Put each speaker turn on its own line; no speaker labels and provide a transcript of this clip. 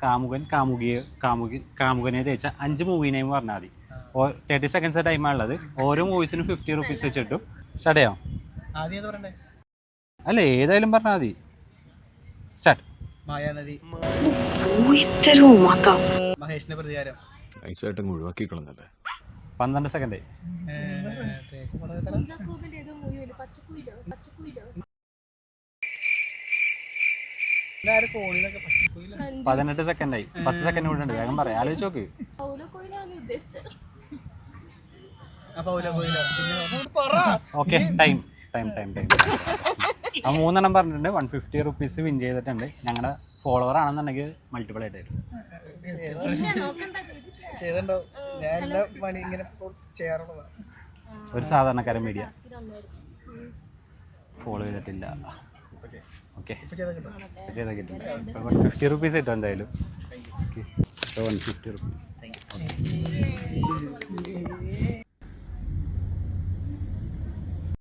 കാമുകൻ കാമുകനെ തേച്ച 5 മൂവി നെയിം പറഞ്ഞാൽ മതി. 30 സെക്കൻഡ്സ് ടൈമാണുള്ളത്. ഓരോ മൂവീസിനും 50 റുപ്പീസ് വെച്ചിട്ടും. സ്റ്റാർട്ട് ചെയ്യാം. അല്ല, ഏതായാലും പറഞ്ഞാൽ മതി. സ്റ്റാർട്ട്.
മായാനദി. മഹേഷിന്റെ പ്രതികാരം.
12 സെക്കൻഡ്. പതിനെട്ട് സെക്കൻഡായി. 10 സെക്കൻഡ് കൂടെ ഉണ്ട്. വേഗം പറയാം, ആലോചിച്ച് നോക്ക്. Okay, time. ആ 3 എണ്ണം പറഞ്ഞിട്ടുണ്ട്. 150 റുപ്പീസ് വിൻ ചെയ്തിട്ടുണ്ട്. ഞങ്ങളുടെ ഫോളോവർ ആണെന്നുണ്ടെങ്കിൽ മൾട്ടിപ്പിൾ ആയിട്ട് വരും. ഒരു സാധാരണക്കാരൻ മീഡിയ ഫോളോ ചെയ്തിട്ടില്ല. ഓക്കെ, ചെയ്താൽ കിട്ടില്ല. 50 റുപ്പീസ് കിട്ടും എന്തായാലും. 150 റുപ്പീസ്.